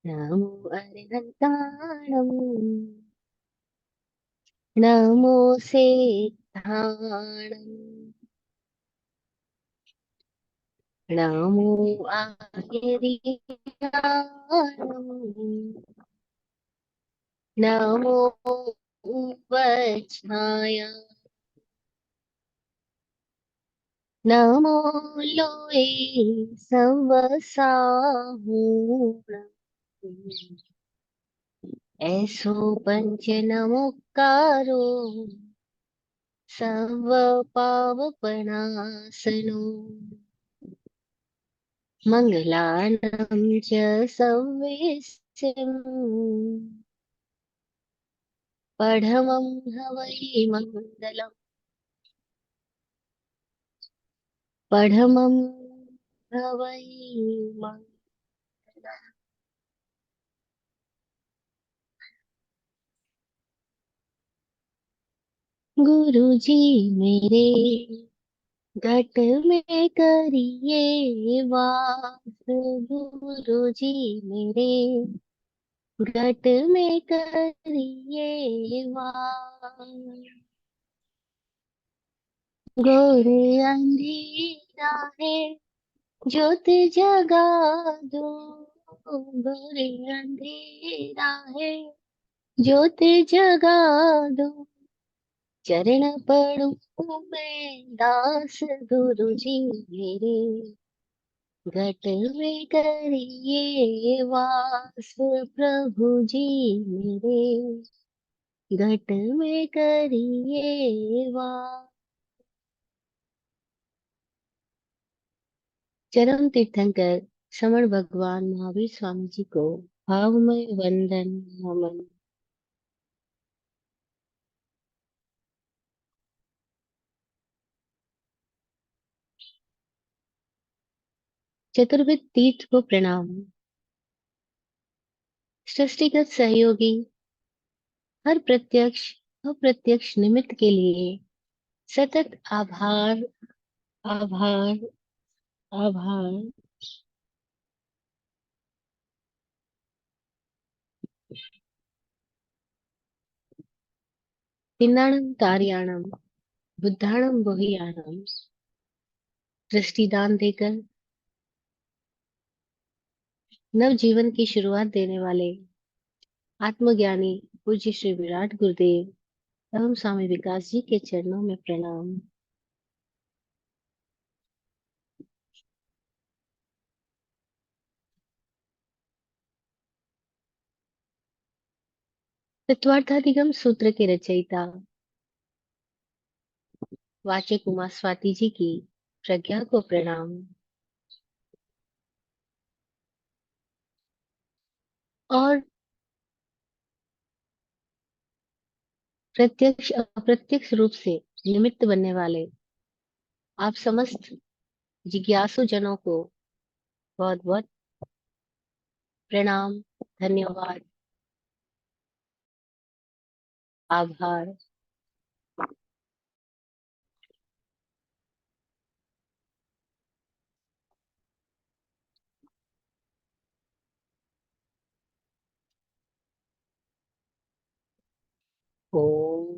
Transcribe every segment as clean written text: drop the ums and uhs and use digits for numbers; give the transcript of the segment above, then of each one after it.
नमो अरिहन्ताणम् नमो सेत्थाणम् नमो आयर्याणम् नमो उपछाय नमो लोये सवसाहूणम् ऐसो पंच नमोकारो सर्व पावपनासनो मंगलानं च सव्यस्यम् पढमं हवै मंगलम् पढमं हवै मंगलम्। गुरुजी मेरे घट में करिए वास। गुरुजी मेरे घट में करिए वास। घोर अंधेरा है ज्योत जगा दो। घोर अंधेरा है ज्योत जगा दो। चरण पड़ू मैं दास। गुरु जी मेरे घट में करिए वास। प्रभु जी मेरे घट में करिए वास। चरम तीर्थंकर श्रमण भगवान महावीर स्वामी जी को भावमय वंदन नमन। चतुर्विद तीर्थ को प्रणाम। सृष्टिगत सहयोगी हर प्रत्यक्ष अप्रत्यक्ष निमित्त के लिए सतत आभार आभार आभार। पिंडाणं कार्याणं बुद्धाणं गुह्याणं दृष्टिदान देकर नव जीवन की शुरुआत देने वाले आत्मज्ञानी पूज्य श्री विराट गुरुदेव एवं स्वामी विकास जी के चरणों में प्रणाम। तत्वार्थाधिगम सूत्र के रचयिता वाचक उमा स्वाति जी की प्रज्ञा को प्रणाम। और प्रत्यक्ष अप्रत्यक्ष रूप से निमित्त बनने वाले आप समस्त जिज्ञासु जनों को बहुत बहुत प्रणाम, धन्यवाद, आभार। ओम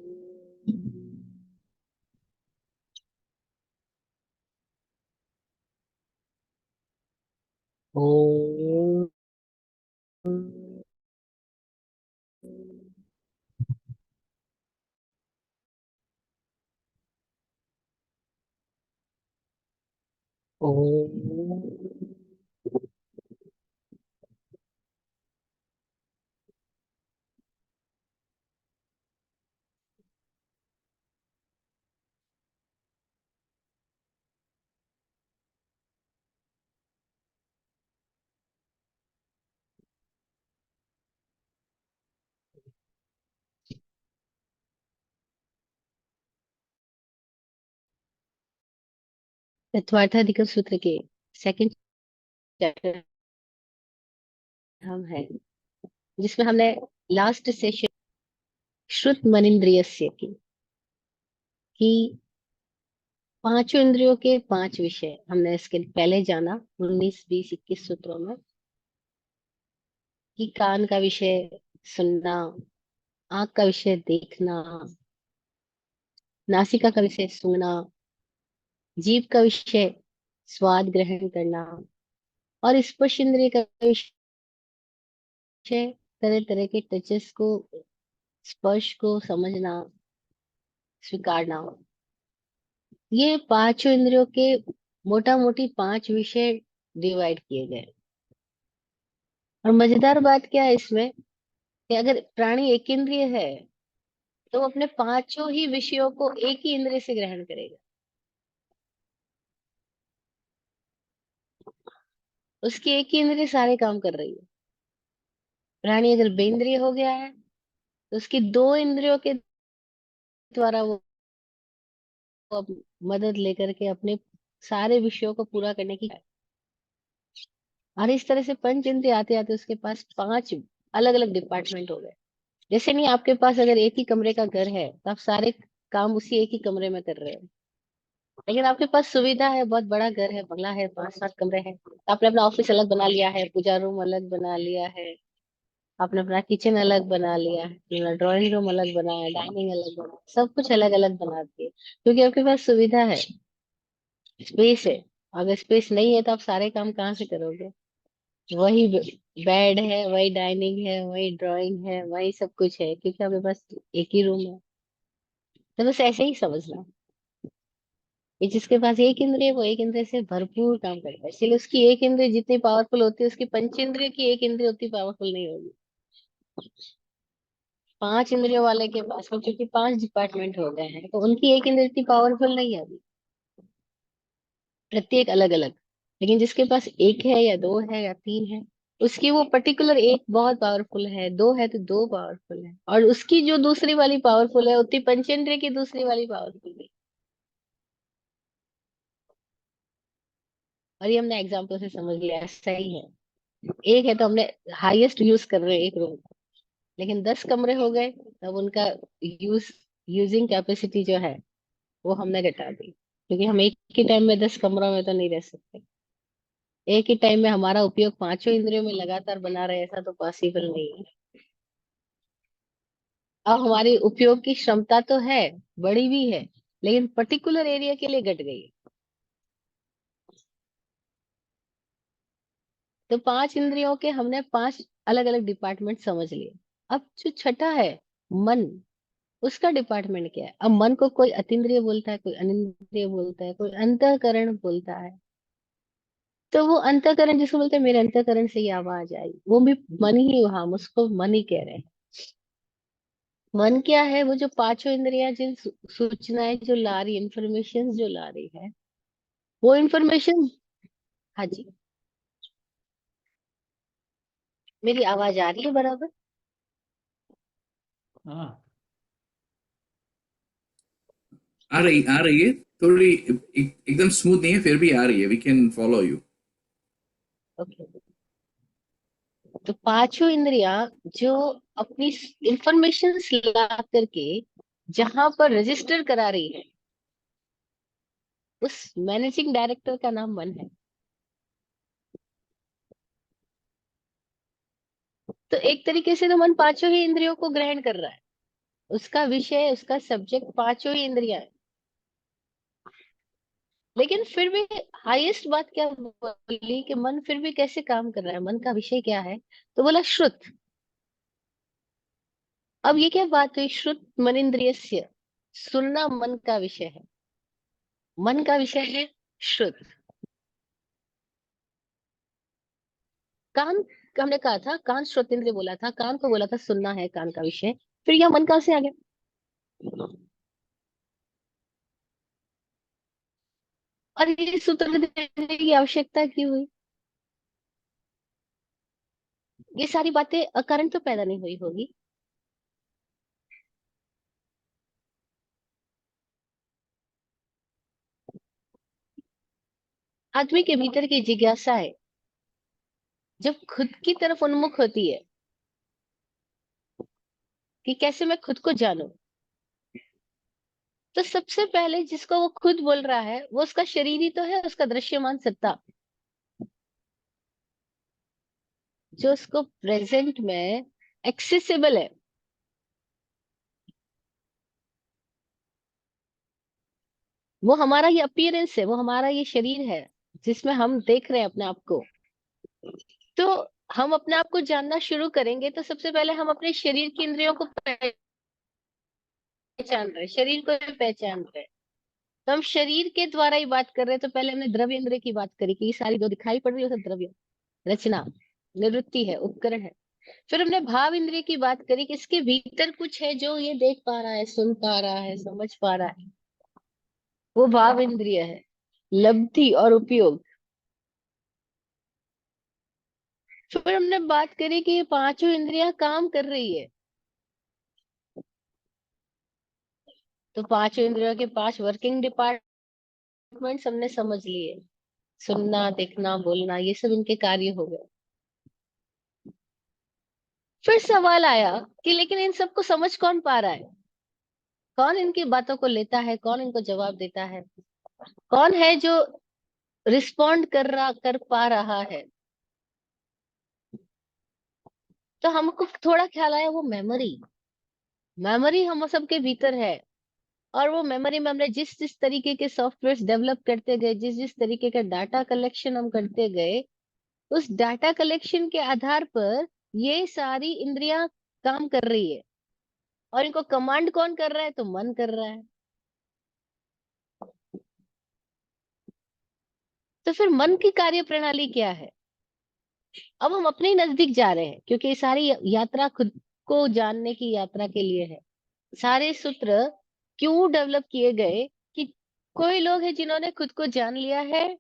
ओम ओम। तत्वार्थाधिगम सूत्र के सेकंड चैप्टर हम है, जिसमें हमने लास्ट सेशन श्रुत मनिंद्रियस्य की कि पांचों इंद्रियों के पांच विषय हमने इसके पहले जाना 19, 20, 21 सूत्रों में कि कान का विषय सुनना, आंख का विषय देखना, नासिका का विषय सूंघना, जीभ का विषय स्वाद ग्रहण करना, और स्पर्श इंद्रिय का विषय तरह तरह के टचेस को, स्पर्श को समझना, स्वीकारना। ये पांचों इंद्रियों के मोटा मोटी पांच विषय डिवाइड किए गए। और मजेदार बात क्या है इसमें, कि अगर प्राणी एक इंद्रिय है तो वो अपने पांचों ही विषयों को एक ही इंद्रिय से ग्रहण करेगा। उसकी एक ही इंद्रिय सारे काम कर रही है। प्राणी अगर बेंद्रिय हो गया है तो उसकी दो इंद्रियों के द्वारा वो मदद लेकर के अपने सारे विषयों को पूरा करने की। और इस तरह से पंच इंद्रिय आते आते उसके पास पांच अलग अलग डिपार्टमेंट हो गए। जैसे नहीं, आपके पास अगर एक ही कमरे का घर है तो आप सारे काम उसी एक ही कमरे में कर रहे हैं। लेकिन आपके पास सुविधा है, बहुत बड़ा घर है, बंगला है, पांच सात कमरे हैं, तो आपने अपना ऑफिस अलग बना लिया है, पूजा रूम अलग बना लिया है, आपने अपना किचन अलग बना लिया है, अपना ड्राइंग रूम अलग बनाया, डाइनिंग अलग बना, सब कुछ अलग अलग बना दिए, क्योंकि आपके पास सुविधा है, स्पेस है। अगर स्पेस नहीं है तो आप सारे काम कहाँ से करोगे। वही बेड है, वही डाइनिंग है, वही ड्राइंग है, वही सब कुछ है, क्योंकि आपके पास एक ही रूम है। तो बस ऐसे ही समझना, ये जिसके पास एक इंद्रिय है, वो एक इंद्रिय से भरपूर काम करेगा। इसलिए उसकी एक इंद्रिय जितनी पावरफुल होती है, उसकी पंच इंद्रिय की एक इंद्रिय उतनी पावरफुल नहीं होगी। पांच इंद्रियों वाले के पास में क्योंकि पांच डिपार्टमेंट हो गए हैं, तो उनकी एक इंद्रिय इतनी पावरफुल नहीं है अभी, प्रत्येक अलग अलग। लेकिन जिसके पास एक है या दो है या तीन है, उसकी वो पर्टिकुलर एक बहुत पावरफुल है, दो है तो दो पावरफुल है, और उसकी जो दूसरी वाली पावरफुल है उतनी पंचेंद्रिय की दूसरी वाली पावरफुल है। और ये हमने एग्जाम्पल से समझ लिया, ऐसा ही है। एक है तो हमने हाईएस्ट यूज कर रहे हैं एक रूम, लेकिन 10 कमरे हो गए तब उनका यूज यूजिंग कैपेसिटी जो है वो हमने घटा दी, क्योंकि हम एक ही टाइम में 10 कमरों में तो नहीं रह सकते। एक ही टाइम में हमारा उपयोग पांचों इंद्रियों में लगातार बना रहे, ऐसा तो पॉसिबल नहीं है। अब हमारी उपयोग की क्षमता तो है, बड़ी भी है, लेकिन पर्टिकुलर एरिया के लिए घट गई है। तो पांच इंद्रियों के हमने पांच अलग अलग डिपार्टमेंट समझ लिए। अब जो छठा है, मन, उसका डिपार्टमेंट क्या है। अब मन को कोई अतीन्द्रिय बोलता है, कोई अनिंद्रिय बोलता है, कोई अंतःकरण बोलता है। तो वो अंतःकरण जिसको बोलते हैं, मेरे अंतःकरण से ये आवाज आई, वो भी मन ही, हम उसको मन ही कह रहे हैं। मन क्या है, वो जो पांचों इंद्रियां जिन सूचनाएं जो ला रही, इंफॉर्मेशन जो ला रही है, वो इंफॉर्मेशन। हाँ जी, मेरी आवाज आ रही है बराबर। हाँ, आ रही है। थोड़ी एकदम स्मूथ नहीं है, फिर भी आ रही है। We can follow you. Okay, तो पांचों इंद्रियां जो अपनी इंफॉर्मेशन ला करके जहां पर रजिस्टर करा रही है, उस मैनेजिंग डायरेक्टर का नाम मन है। तो एक तरीके से तो मन पांचों ही इंद्रियों को ग्रहण कर रहा है, उसका विषय, उसका सब्जेक्ट पांचों ही इंद्रियां है। लेकिन फिर भी हाईएस्ट बात क्या बोली, कि मन फिर भी कैसे काम कर रहा है, मन का विषय क्या है, तो बोला श्रुत। अब ये क्या बात हुई, श्रुत मन इंद्रियस्य, सुनना मन का विषय है, मन का विषय है श्रुत। कान, हमने कहा था कान श्रोत इंद्रिय, बोला था कान को, बोला था सुनना है कान का विषय, फिर यह मन कहाँ से आ गया। और ये सूत्र देने की आवश्यकता क्यों हुई। ये सारी बातें अकारण तो पैदा नहीं हुई होगी। आदमी के भीतर की जिज्ञासाएं जब खुद की तरफ उन्मुख होती है, कि कैसे मैं खुद को जानूं, तो सबसे पहले जिसको वो खुद बोल रहा है वो उसका शरीर ही तो है, उसका दृश्यमान सत्ता। जो उसको प्रेजेंट में एक्सेसिबल है, वो हमारा ये अपीयरेंस है, वो हमारा ये शरीर है जिसमें हम देख रहे हैं अपने आप को। तो हम अपने आप को जानना शुरू करेंगे तो सबसे पहले हम अपने शरीर की इंद्रियों को पहचान रहे हैं, शरीर को भी पहचान रहे हैं। तो हम शरीर के द्वारा ही बात कर रहे हैं। तो पहले हमने द्रव्य इंद्रिय की बात करी कि ये सारी जो दिखाई पड़ रही है वो सब द्रव्य, रचना, निवृत्ति है, उपकरण है। फिर हमने भाव इंद्रिय की बात करी कि इसके भीतर कुछ है जो ये देख पा रहा है, सुन पा रहा है, समझ पा रहा है, वो भाव इंद्रिय है। लब्धि और उपयोग। फिर हमने बात करी कि ये पांचों इंद्रियां काम कर रही है। तो पांचों इंद्रियों के पांच वर्किंग डिपार्टमेंट्स हमने समझ लिए। सुनना, देखना, बोलना, ये सब इनके कार्य हो गए। फिर सवाल आया कि लेकिन इन सबको समझ कौन पा रहा है, कौन इनकी बातों को लेता है, कौन इनको जवाब देता है, कौन है जो रिस्पोंड कर पा रहा है। तो हमको थोड़ा ख्याल आया, वो मेमोरी, मेमोरी हम सबके भीतर है। और वो मेमोरी में हमने जिस जिस तरीके के सॉफ्टवेयर डेवलप करते गए, जिस जिस तरीके का डाटा कलेक्शन हम करते गए, उस डाटा कलेक्शन के आधार पर ये सारी इंद्रियां काम कर रही है। और इनको कमांड कौन कर रहा है? तो मन कर रहा है। तो फिर मन की कार्य प्रणाली क्या है? अब हम अपने ही नजदीक जा रहे हैं, क्योंकि ये सारी यात्रा खुद को जानने की यात्रा के लिए है। सारे सूत्र क्यों डेवलप किए गए कि कोई लोग हैं जिन्होंने खुद को जान लिया है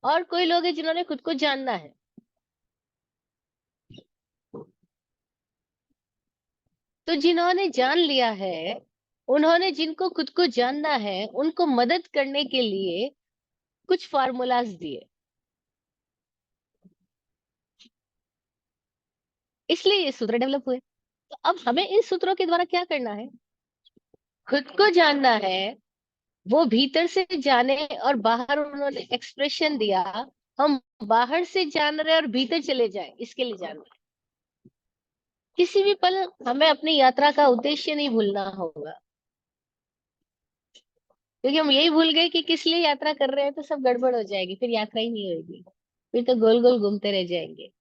और कोई लोग हैं जिन्होंने खुद को जानना है। तो जिन्होंने जान लिया है, उन्होंने जिनको खुद को जानना है उनको मदद करने के लिए कुछ फार्मूलाज दिए। इसलिए ये सूत्र डेवलप हुए। तो अब हमें इन सूत्रों के द्वारा क्या करना है? खुद को जानना है, वो भीतर से जाने, और बाहर उन्होंने एक्सप्रेशन दिया। हम बाहर से जान रहे हैं और भीतर चले जाए, इसके लिए जान रहे हैं। किसी भी पल हमें अपनी यात्रा का उद्देश्य नहीं भूलना होगा, क्योंकि हम यही भूल गए कि किस लिए यात्रा कर रहे हैं तो सब गड़बड़ हो जाएगी, फिर यात्रा ही नहीं होगी, फिर तो गोल गोल घूमते रह जाएंगे।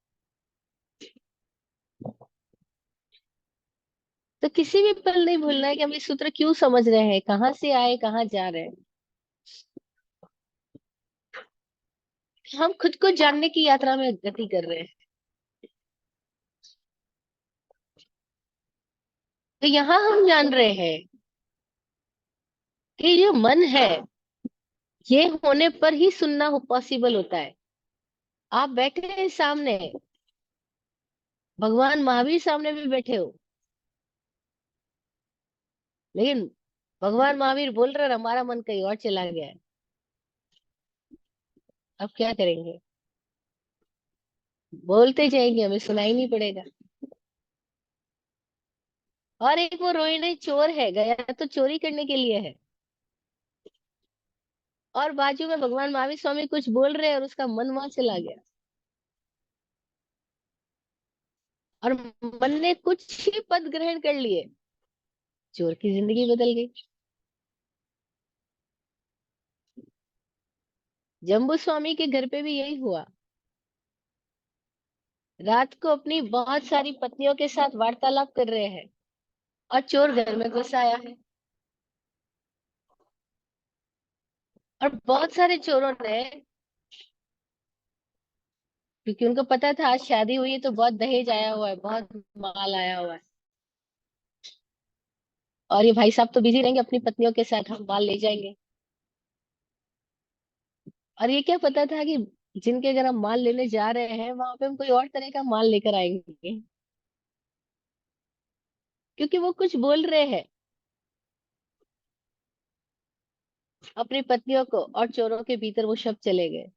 तो किसी भी पल नहीं भूलना है कि हम ये सूत्र क्यों समझ रहे हैं, कहाँ से आए, कहाँ जा रहे हैं। हम खुद को जानने की यात्रा में गति कर रहे हैं। तो यहाँ हम जान रहे हैं कि जो मन है, ये होने पर ही सुनना पॉसिबल होता है। आप बैठे हैं सामने, भगवान महावीर सामने भी बैठे हो, लेकिन भगवान महावीर बोल रहे और हमारा मन कहीं और चला गया है। अब क्या करेंगे? बोलते जाएंगे, हमें सुनाई नहीं पड़ेगा। और एक वो रोहिणी चोर है, गया तो चोरी करने के लिए है, और बाजू में भगवान महावीर स्वामी कुछ बोल रहे हैं और उसका मन वहां चला गया, और मन ने कुछ ही पद ग्रहण कर लिए, चोर की जिंदगी बदल गई। जम्बू स्वामी के घर पे भी यही हुआ। रात को अपनी बहुत सारी पत्नियों के साथ वार्तालाप कर रहे हैं और चोर घर में घुस आया है। और बहुत सारे चोरों ने, क्योंकि उनको पता था आज शादी हुई है तो बहुत दहेज आया हुआ है, बहुत माल आया हुआ है, और ये भाई साहब तो बिजी रहेंगे अपनी पत्नियों के साथ, हम माल ले जाएंगे। और ये क्या पता था कि जिनके अगर हम माल लेने जा रहे हैं वहां पे हम कोई और तरह का माल लेकर आएंगे, क्योंकि वो कुछ बोल रहे हैं अपनी पत्नियों को, और चोरों के भीतर वो शब्द चले गए।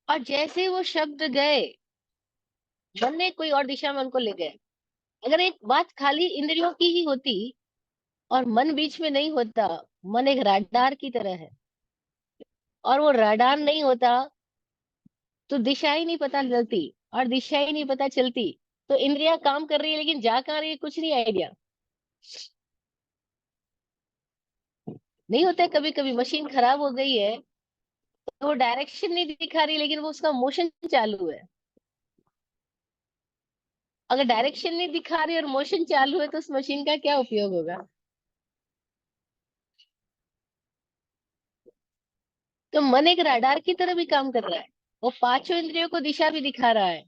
और जैसे ही वो शब्द गए, मन ने कोई और दिशा में उनको ले गए। अगर एक बात खाली इंद्रियों की ही होती और मन बीच में नहीं होता, मन एक राडार की तरह है, और वो राडार नहीं होता तो दिशा ही नहीं पता चलती, और दिशा ही नहीं पता चलती तो इंद्रियां काम कर रही है लेकिन जा कहाँ रही है कुछ नहीं आइडिया। नहीं होता है कभी कभी मशीन खराब हो गई है तो वो डायरेक्शन नहीं दिखा रही लेकिन वो उसका मोशन चालू है। अगर डायरेक्शन नहीं दिखा रही और मोशन चालू है तो उस मशीन का क्या उपयोग होगा। तो मन एक रडार की तरह भी काम कर रहा है, वो पांचों इंद्रियों को दिशा भी दिखा रहा है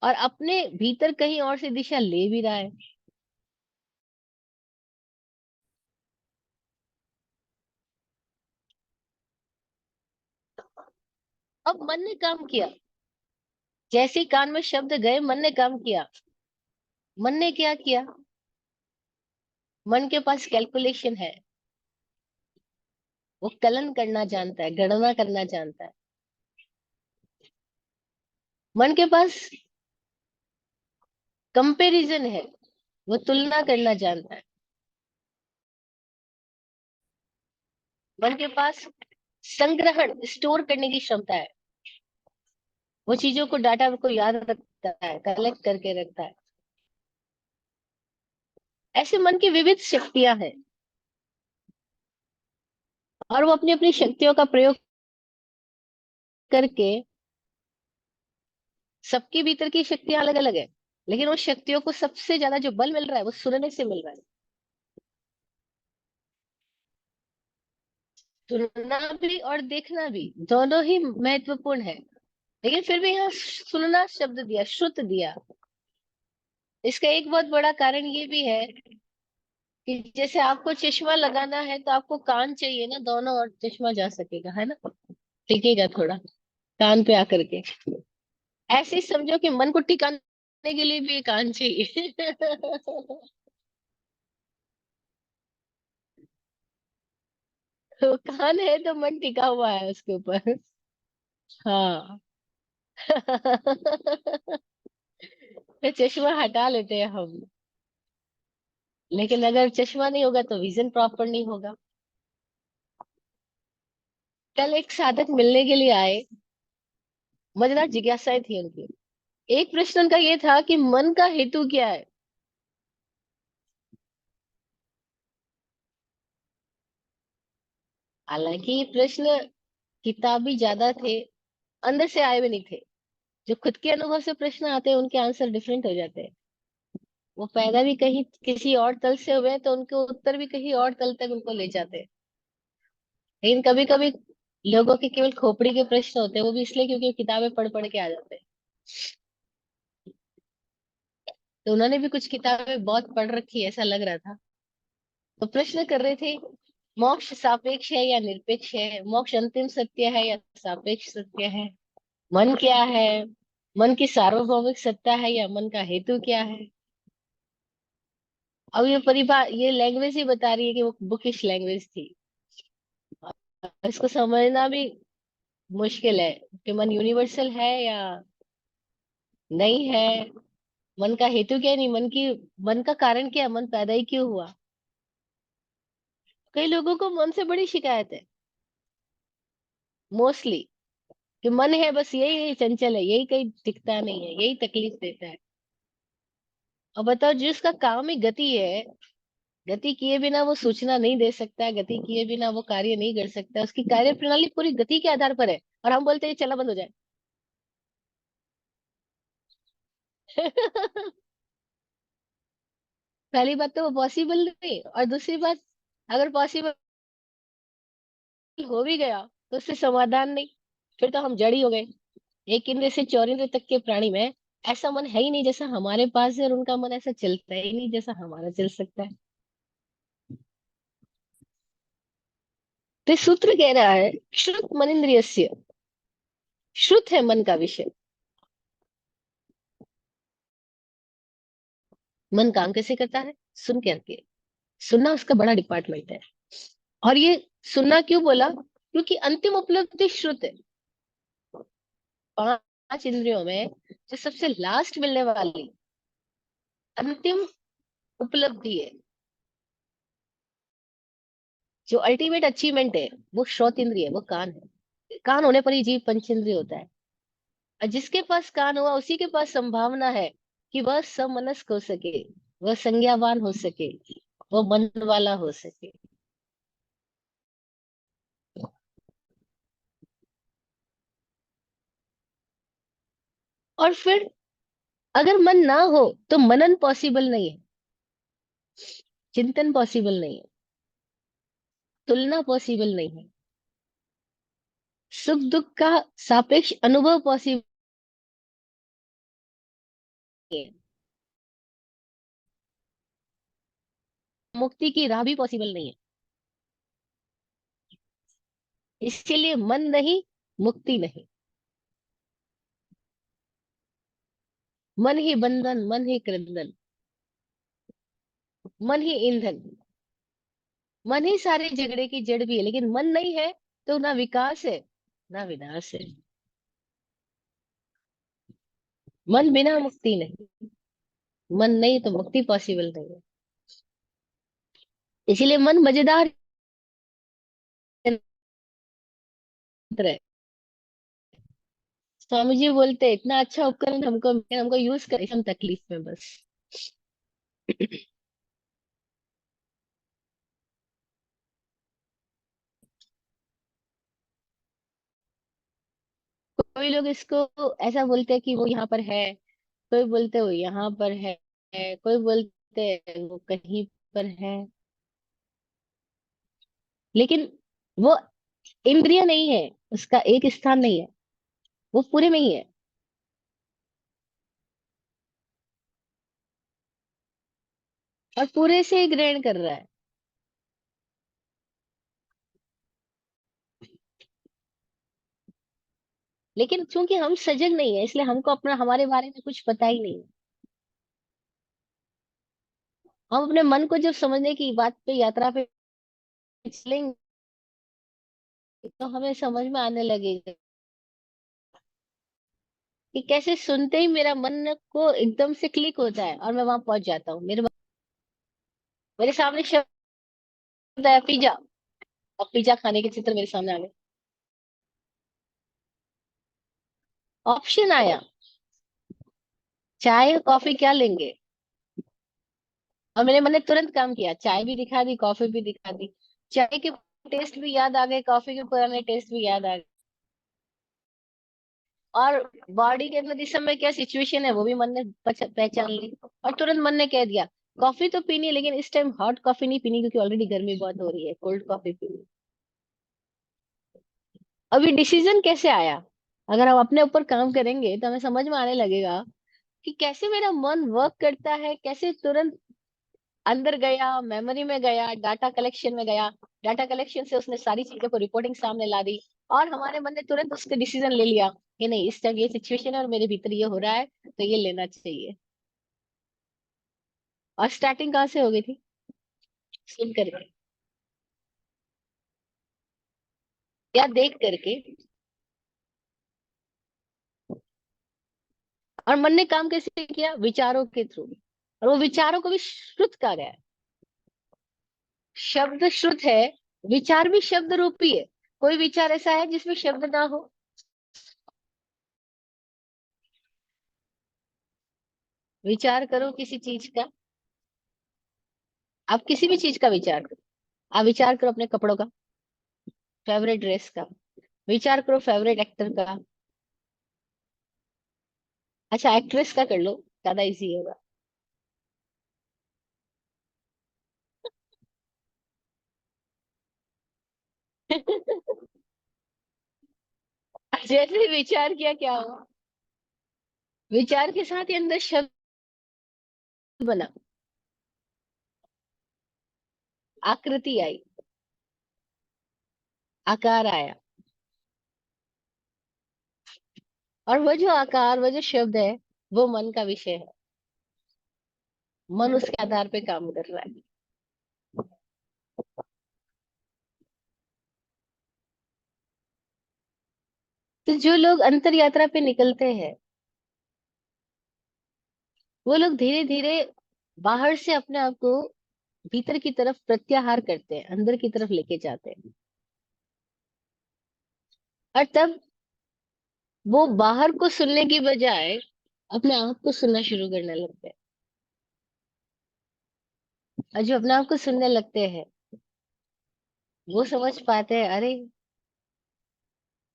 और अपने भीतर कहीं और से दिशा ले भी रहा है। अब मन ने काम किया, जैसे ही कान में शब्द गए मन ने काम किया। मन ने क्या किया, मन के पास कैलकुलेशन है, वो कलन करना जानता है, गणना करना जानता है। मन के पास कंपैरिजन है, वो तुलना करना जानता है। मन के पास संग्रहण स्टोर करने की क्षमता है, वो चीजों को डाटा को याद रखता है, कलेक्ट करके रखता है। ऐसे मन की विविध शक्तियां हैं और वो अपनी अपनी शक्तियों का प्रयोग करके, सबके भीतर की शक्तियां अलग अलग है लेकिन उन शक्तियों को सबसे ज्यादा जो बल मिल रहा है वो सुनने से मिल रहा है। सुनना भी और देखना भी दोनों ही महत्वपूर्ण है, लेकिन फिर भी यहाँ सुनना शब्द दिया, श्रुत दिया। इसका एक बहुत बड़ा कारण ये भी है कि जैसे आपको चश्मा लगाना है तो आपको कान चाहिए ना, दोनों और चश्मा जा सकेगा, है ना, टिकेगा थोड़ा कान पे आकर के। ऐसे ही समझो कि मन को टिकाने के लिए भी एक कान चाहिए। तो कान है तो मन टिका हुआ है उसके ऊपर। हाँ। फिर चश्मा हटा लेते हैं हम, लेकिन अगर चश्मा नहीं होगा तो विजन प्रॉपर नहीं होगा। कल एक साधक मिलने के लिए आए, मजेदार जिज्ञासाएं थी उनकी। एक प्रश्न उनका ये था कि मन का हेतु क्या है। हालांकि ये प्रश्न किताबी ज्यादा थे, अंदर से आए भी नहीं थे। जो खुद के अनुभव से प्रश्न आते हैं उनके आंसर डिफरेंट हो जाते हैं। वो पैदा भी कहीं किसी और तल से हुए हैं तो उनके उत्तर भी कहीं और तल तक उनको ले जाते हैं। लेकिन कभी कभी लोगों के केवल खोपड़ी के प्रश्न होते हैं, वो भी इसलिए क्योंकि वो किताबें पढ़ पढ़ के आ जाते हैं। तो उन्होंने भी कुछ किताबें बहुत पढ़ रखी है ऐसा लग रहा था। तो प्रश्न कर रहे थे, मोक्ष सापेक्ष है या निरपेक्ष है, मोक्ष अंतिम सत्य है या सापेक्ष सत्य है, मन क्या है, मन की सार्वभौमिक सत्ता है या मन का हेतु क्या है। अब ये ये लैंग्वेज ही बता रही है कि वो बुकिश लैंग्वेज थी। इसको समझना भी मुश्किल है कि मन यूनिवर्सल है या नहीं है, मन का हेतु क्या है, नहीं मन की, मन का कारण क्या है, मन पैदा ही क्यों हुआ। कई लोगों को मन से बड़ी शिकायत है मोस्टली, कि मन है बस यही यही चंचल है, यही कहीं टिकता नहीं है, यही तकलीफ देता है। और बताओ जिसका काम ही गति है, गति किए बिना वो सूचना नहीं दे सकता, गति किए बिना वो कार्य नहीं कर सकता, उसकी कार्य प्रणाली पूरी गति के आधार पर है और हम बोलते हैं चला बंद हो जाए। पहली बात तो वो पॉसिबल नहीं, और दूसरी बात अगर पॉसिबल हो भी गया तो उससे समाधान नहीं, फिर तो हम जड़ ही हो गए। एक इंद्र से चौर इंद्र तक के प्राणी में ऐसा मन है ही नहीं जैसा हमारे पास है, और उनका मन ऐसा चलता ही नहीं जैसा हमारा चल सकता है। तो ये सूत्र कह रहा है, श्रुत मनिंद्रियस्य, श्रुत है मन का विषय। मन काम कैसे करता है, सुन करके। सुनना उसका बड़ा डिपार्टमेंट है। और ये सुनना क्यों बोला, क्योंकि अंतिम उपलब्धि श्रुत है। पांच इंद्रियों में जो सबसे लास्ट मिलने वाली अंतिम उपलब्धि है, जो अल्टीमेट अचीवमेंट है, वो श्रोत इंद्रिय है, वो कान है। कान होने पर ही जीव पंचेंद्रिय होता है। और जिसके पास कान हुआ उसी के पास संभावना है कि वह समनस्क हो सके, वह संज्ञावान हो सके, वह मन वाला हो सके। और फिर अगर मन ना हो तो मनन पॉसिबल नहीं है, चिंतन पॉसिबल नहीं है, तुलना पॉसिबल नहीं है, सुख दुख का सापेक्ष अनुभव पॉसिबल नहीं है, मुक्ति की राह भी पॉसिबल नहीं है। इसके लिए मन नहीं, मुक्ति नहीं। मन ही बंधन, मन ही क्रंदन, मन ही ईंधन। मन ही सारे झगड़े की जड़ भी है, लेकिन मन नहीं है तो ना विकास है ना विनाश है। मन बिना मुक्ति नहीं, मन नहीं तो मुक्ति पॉसिबल नहीं है। इसीलिए मन मजेदार यंत्र है। स्वामी जी बोलते हैं, इतना अच्छा उपकरण हमको हमको यूज करें, हम तकलीफ में बस। कोई लोग इसको ऐसा बोलते हैं कि वो यहाँ पर है, कोई बोलते हैं वो यहाँ पर है, कोई बोलते हैं वो कहीं पर है। लेकिन वो इंद्रिय नहीं है, उसका एक स्थान नहीं है, वो पूरे में ही है। और पूरे से ही ग्रहण कर रहा है। लेकिन चूंकि हम सजग नहीं है, इसलिए हमको अपना हमारे बारे में कुछ पता ही नहीं है। हम अपने मन को जब समझने की बात पे, यात्रा पे चलेंगे, तो हमें समझ में आने लगेगा कि कैसे सुनते ही मेरा मन को एकदम से क्लिक होता है और मैं वहां पहुंच जाता हूँ। मेरे सामने शब्द है पिज्जा, और पिज्जा खाने के चित्र मेरे सामने आ गए। ऑप्शन आया, चाय कॉफी क्या लेंगे, और मेरे मन ने तुरंत काम किया, चाय भी दिखा दी, कॉफी भी दिखा दी। चाय के टेस्ट भी याद आ गए, कॉफी के पुराने टेस्ट भी याद आ गए। और बॉडी के अंदर इस समय क्या सिचुएशन है वो भी मन ने पहचान ली। और तुरंत मन ने कह दिया, कॉफी तो पीनी है, लेकिन इस टाइम हॉट कॉफी नहीं पीनी, क्योंकि ऑलरेडी गर्मी बहुत हो रही है, कोल्ड कॉफी पीनी। अभी डिसीजन कैसे आया? अगर हम अपने ऊपर काम करेंगे तो हमें समझ में आने लगेगा कि कैसे मेरा मन वर्क करता है, कैसे तुरंत अंदर गया, मेमोरी में गया, डाटा कलेक्शन में गया, डाटा कलेक्शन से उसने सारी चीजों को रिपोर्टिंग सामने ला दी, और हमारे मन ने तुरंत उसका डिसीजन ले लिया कि नहीं, इस टाइम ये सिचुएशन है और मेरे भीतर ये हो रहा है, तो ये लेना चाहिए। और स्टार्टिंग कहाँ से हो गई थी? सुन करके या देख करके। और मन ने काम कैसे किया? विचारों के थ्रू। और वो विचारों को भी श्रुत कहा गया है। शब्द श्रुत है, विचार भी शब्द रूपी है। कोई विचार ऐसा है जिसमें शब्द ना हो? विचार करो किसी चीज का, आप किसी भी चीज का विचार करो। आप विचार करो अपने कपड़ों का, फेवरेट ड्रेस का, विचार करो फेवरेट एक्टर का। अच्छा, एक्ट्रेस का कर लो, ज्यादा इजी होगा। जैसे ही विचार किया, क्या हुआ? विचार के साथ ही अंदर शब्द बना, आकृति आई, आकार आया। और वो जो आकार, वो जो शब्द है, वो मन का विषय है। मन उसके आधार पे काम कर रहा है। तो जो लोग अंतर यात्रा पे निकलते हैं, वो लोग धीरे धीरे बाहर से अपने आप को भीतर की तरफ प्रत्याहार करते हैं, अंदर की तरफ लेके जाते हैं। और तब वो बाहर को सुनने की बजाय अपने आप को सुनना शुरू करने लगते हैं। और जो अपने आप को सुनने लगते हैं वो समझ पाते हैं, अरे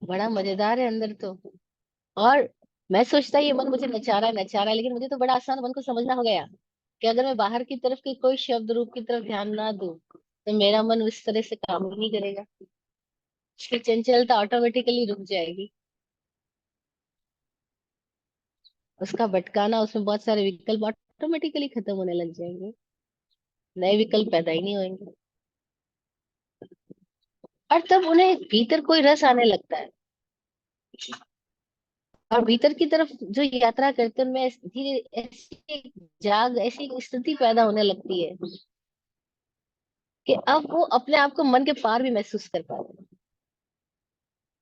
बड़ा मजेदार है अंदर तो। और मैं सोचता ये मन मुझे नचा रहा है, लेकिन मुझे तो बड़ा आसान मन को समझना हो गया कि अगर मैं बाहर की तरफ के कोई शब्द रूप की तरफ ध्यान ना दूं तो मेरा मन उस तरह से काम ही नहीं करेगा। उसकी चंचलता ऑटोमेटिकली रुक जाएगी, उसका भटकाना, उसमें बहुत सारे विकल्प ऑटोमेटिकली खत्म होने लग जाएंगे, नए विकल्प पैदा ही नहीं होंगे। और तब उन्हें भीतर कोई रस आने लगता है, और भीतर की तरफ जो यात्रा करते हैं उनमें धीरे ऐसी ऐसी स्थिति पैदा होने लगती है कि अब वो अपने आप को मन के पार भी महसूस कर पाते हैं।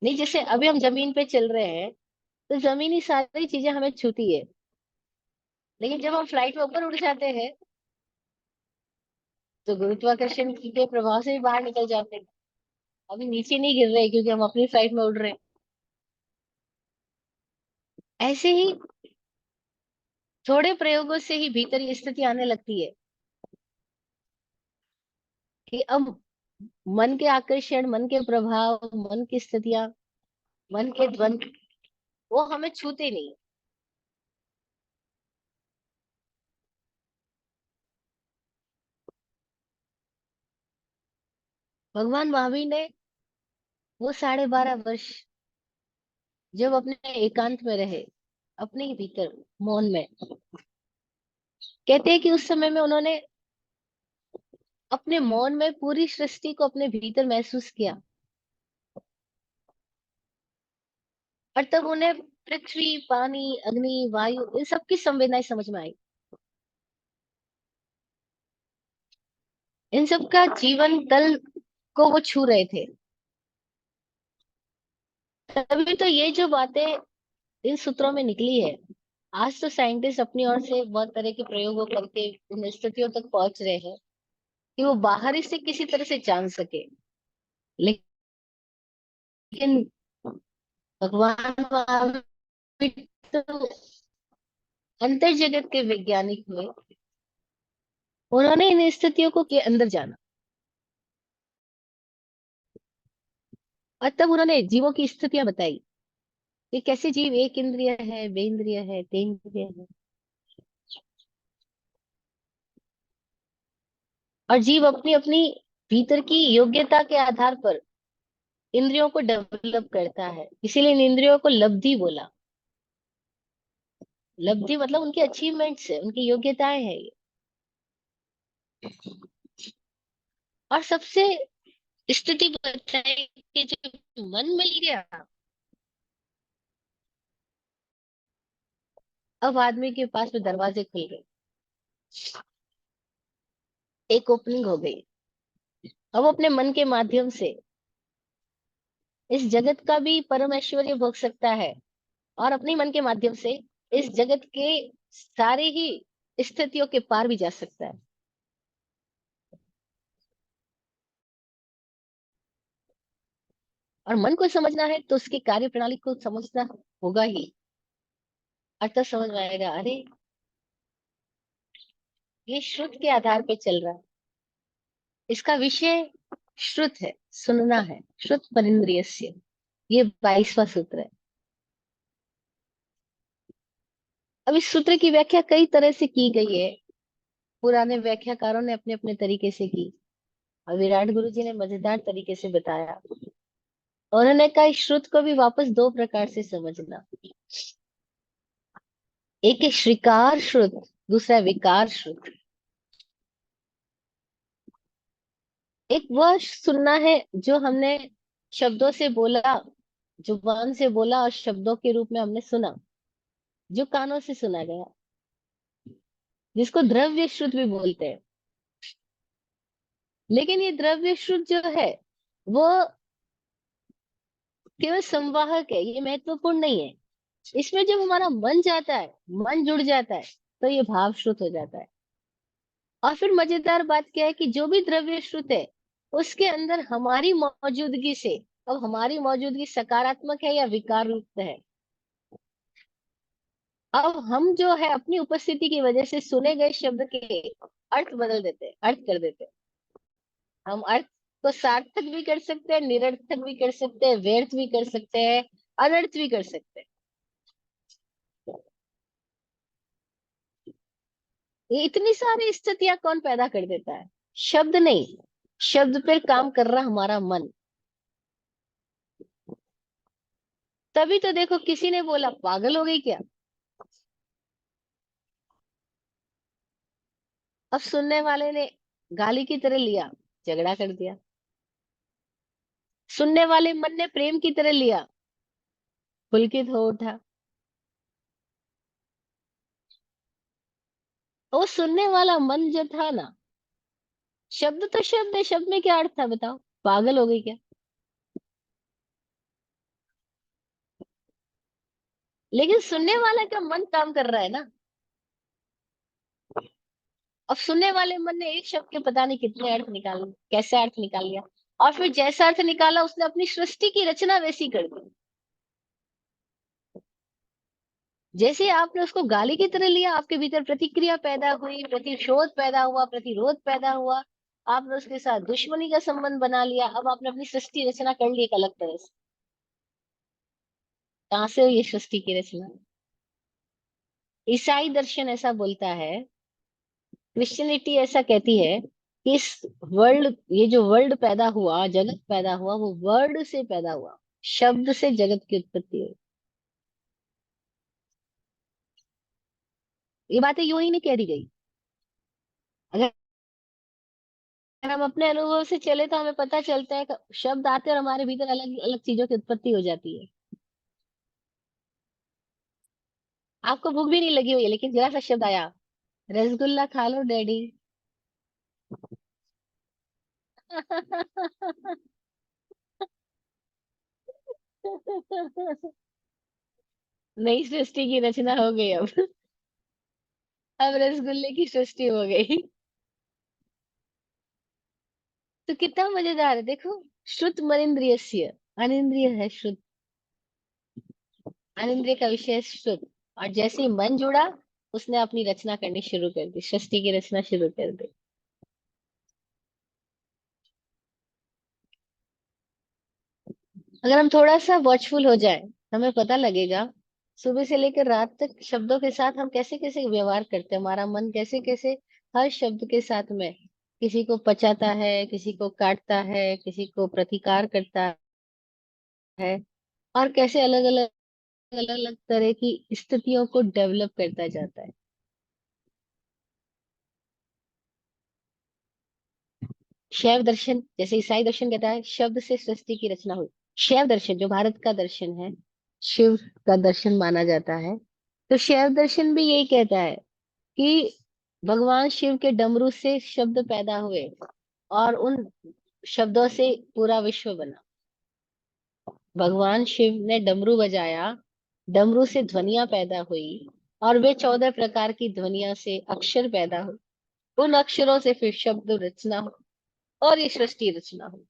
नहीं, जैसे अभी हम जमीन पे चल रहे हैं तो जमीनी सारी चीजें हमें छूती है, लेकिन जब हम फ्लाइट में ऊपर उड़ जाते हैं तो गुरुत्वाकर्षण के प्रभाव से भी बाहर निकल जाते हैं। अभी नीचे नहीं गिर रहे क्योंकि हम अपनी फ्लाइट में उड़ रहे हैं। ऐसे ही थोड़े प्रयोगों से ही भीतर ये स्थिति आने लगती है कि अब मन के आकर्षण, मन के प्रभाव, मन की स्थितियां, मन के द्वंद वो हमें छूते नहीं। भगवान महावीर ने वो 12.5 वर्ष जब अपने एकांत में रहे, अपने ही भीतर मौन में, कहते हैं कि उस समय में उन्होंने अपने मौन में पूरी सृष्टि को अपने भीतर महसूस किया। और तब उन्हें पृथ्वी, पानी, अग्नि, वायु, इन सब की संवेदनाएं समझ में आई। इन सब का जीवन तल को वो छू रहे थे। तभी तो ये जो बातें इन सूत्रों में निकली है, आज तो साइंटिस्ट अपनी ओर से बहुत तरह के प्रयोगों करके उन स्थितियों तक पहुंच रहे हैं कि वो बाहर ही से किसी तरह से जान सके। लेकिन भगवान महावीर तो अंतर जगत के वैज्ञानिक हुए, उन्होंने इन स्थितियों को के अंदर जाना। और तब उन्होंने जीवों की स्थितियां बताई कि कैसे जीव एक इंद्रिय है, बे इंद्रिय है, तेन्द्रिय है। और जीव अपनी अपनी भीतर की योग्यता के आधार पर इंद्रियों को डेवलप करता है, इसीलिए इन इंद्रियों को लब्धि बोला। लब्धि मतलब उनकी अचीवमेंट्स है, उनकी योग्यताएं है ये। और सबसे स्थिति बताई कि जब मन मिल गया, अब आदमी के पास में दरवाजे खुल गए, एक ओपनिंग हो गई। अब वो अपने मन के माध्यम से इस जगत का भी परम ऐश्वर्य भोग सकता है, और अपने मन के माध्यम से इस जगत के सारे ही स्थितियों के पार भी जा सकता है। और मन को समझना है तो उसकी कार्य प्रणाली को समझना होगा ही। और तब समझ में आएगा, अरे ये श्रुत के आधार पे चल रहा है, इसका विषय श्रुत है, सुनना है। श्रुत परिंद्रियस्य, ये 22वां सूत्र है। अब इस सूत्र की व्याख्या कई तरह से की गई है, पुराने व्याख्याकारों ने अपने अपने तरीके से की, और विराट गुरु जी ने मजेदार तरीके से बताया। उन्होंने कहा इस श्रुत को भी वापस दो प्रकार से समझना। एक है श्रीकार श्रुत, दूसरा है विकार श्रुत। एक वह सुनना है जो हमने शब्दों से बोला, जुबान से बोला और शब्दों के रूप में हमने सुना, जो कानों से सुना गया, जिसको द्रव्य श्रुत भी बोलते हैं। लेकिन ये द्रव्य श्रुत जो है वो केवल संवाहक है, ये महत्वपूर्ण नहीं है। इसमें जब हमारा मन जाता है, मन जुड़ जाता है, तो ये भाव श्रुत हो जाता है। और फिर मजेदार बात क्या है कि जो भी द्रव्य श्रुत है उसके अंदर हमारी मौजूदगी से अब हमारी मौजूदगी सकारात्मक है या विकार युक्त है? अब हम जो है अपनी उपस्थिति की वजह से सुने गए शब्द के अर्थ बदल देते हैं, अर्थ कर देते हैं। हम अर्थ को सार्थक भी कर सकते हैं, निरर्थक भी कर सकते हैं, व्यर्थ भी कर सकते हैं, अनर्थ भी कर सकते हैं। ये इतनी सारी स्थितियां कौन पैदा कर देता है? शब्द नहीं, शब्द पर काम कर रहा हमारा मन। तभी तो देखो किसी ने बोला पागल हो गई क्या? अब सुनने वाले ने गाली की तरह लिया, झगड़ा कर दिया। सुनने वाले मन ने प्रेम की तरह लिया, पुलकित हो उठा। वो सुनने वाला मन जो था ना, शब्द तो शब्द है, शब्द में क्या अर्थ था बताओ? पागल हो गई क्या? लेकिन सुनने वाला का मन काम कर रहा है ना। अब सुनने वाले मन ने एक शब्द के पता नहीं कितने अर्थ निकाल, कैसे अर्थ निकाल लिया, और फिर जैसा अर्थ निकाला उसने अपनी सृष्टि की रचना वैसी कर दी। जैसे आपने उसको गाली की तरह लिया, आपके भीतर प्रतिक्रिया पैदा हुई, प्रतिशोध पैदा हुआ, प्रतिरोध पैदा हुआ। आपने उसके साथ दुश्मनी का संबंध बना लिया। अब आपने अपनी सृष्टि रचना कर ली एक अलग तरह से। कहाँ से हुई ये सृष्टि की रचना? ईसाई दर्शन ऐसा बोलता है, क्रिश्चियनिटी ऐसा कहती है कि इस वर्ल्ड, ये जो वर्ल्ड पैदा हुआ, जगत पैदा हुआ, वो वर्ड से पैदा हुआ। शब्द से जगत की उत्पत्ति हुई। ये बातें यूं ही नहीं कह दी गई। अगर हम अपने अनुभव से चले तो हमें पता चलता है कि शब्द आते और हमारे भीतर अलग अलग चीजों की उत्पत्ति हो जाती है। आपको भूख भी नहीं लगी हुई है, लेकिन जरा सा शब्द आया, रसगुल्ला खा लो डैडी। नई सृष्टि की रचना हो गई अब रसगुल्ले की सृष्टि हो गई। तो कितना मजेदार है देखो। श्रुत मनिंद्रियस्य, अनिंद्रिय है श्रुत। अनिंद्रिय का विषय है श्रुत। और जैसे ही मन जुड़ा, उसने अपनी रचना करनी शुरू कर दी, सृष्टि की रचना शुरू कर दी। अगर हम थोड़ा सा वॉचफुल हो जाए, हमें पता लगेगा सुबह से लेकर रात तक शब्दों के साथ हम कैसे कैसे व्यवहार करते हैं, हमारा मन कैसे कैसे हर शब्द के साथ में किसी को पचाता है, किसी को काटता है, किसी को प्रतिकार करता है, और कैसे अलग अलग अलग अलग तरह की स्थितियों को डेवलप करता जाता है। शैव दर्शन, जैसे ईसाई दर्शन कहता है शब्द से सृष्टि की रचना हुई। शैव दर्शन जो भारत का दर्शन है, शिव का दर्शन माना जाता है, तो शैव दर्शन भी यही कहता है कि भगवान शिव के डमरू से शब्द पैदा हुए, और उन शब्दों से पूरा विश्व बना। भगवान शिव ने डमरू बजाया, डमरू से ध्वनियां पैदा हुई, और वे 14 प्रकार की ध्वनियां से अक्षर पैदा हुए। उन अक्षरों से फिर शब्द रचना हो, और ये सृष्टि रचना हो।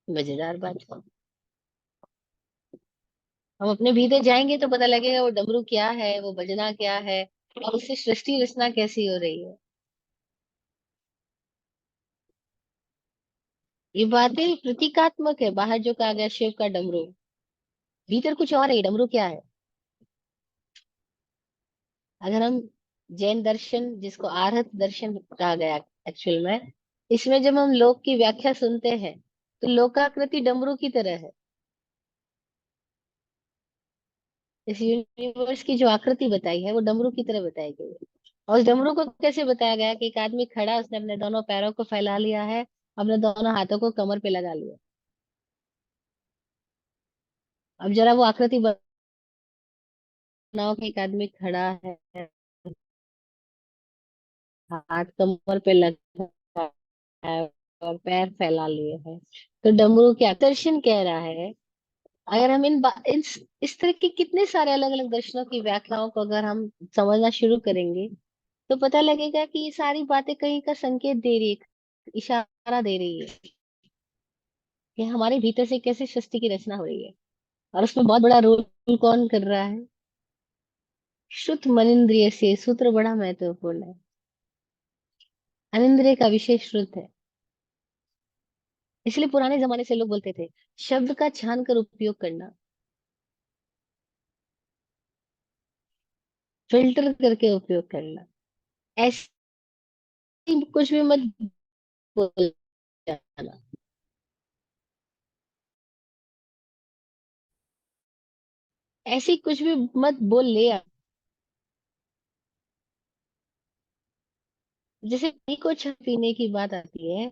मजेदार बात है। हम अपने भीतर जाएंगे तो पता लगेगा वो डमरू क्या है, वो बजना क्या है, और उससे सृष्टि रचना कैसी हो रही है। ये बातें प्रतीकात्मक है। बाहर जो कहा गया शिव का डमरू, भीतर कुछ और है। ये डमरू क्या है? अगर हम जैन दर्शन, जिसको आर्हत दर्शन कहा गया एक्चुअल में, इसमें जब हम लोक की व्याख्या सुनते हैं, तो लोकाकृति डमरू की तरह है। इस यूनिवर्स की जो आकृति बताई है वो डमरू की तरह बताई गई है। और उस डमरू को कैसे बताया गया कि एक आदमी खड़ा है, उसने अपने दोनों पैरों को फैला लिया है, अपने दोनों हाथों को कमर पे लगा लिया। अब जरा वो आकृति बनाओ कि एक आदमी खड़ा है, हाथ कमर पे लगा है, और पैर फैला लिए है। तो डमरू क्या दर्शन कह रहा है? अगर हम इस तरह के कितने सारे अलग अलग दर्शनों की व्याख्याओं को अगर हम समझना शुरू करेंगे, तो पता लगेगा कि ये सारी बातें कहीं का संकेत दे रही है, इशारा दे रही है। कि हमारे भीतर से कैसे सृष्टि की रचना हो रही है। और उसमें बहुत बड़ा रोल कौन कर रहा है? श्रुत मनिंद्रिय से सूत्र बड़ा महत्वपूर्ण है। अनिंद्रिय का विशेष श्रुत है। इसलिए पुराने जमाने से लोग बोलते थे शब्द का छान कर उपयोग करना, फिल्टर करके उपयोग करना। ऐसे कुछ भी मत बोल जाना, ऐसी कुछ भी मत बोल ले आ। जैसे पानी को छान पीने की बात आती है,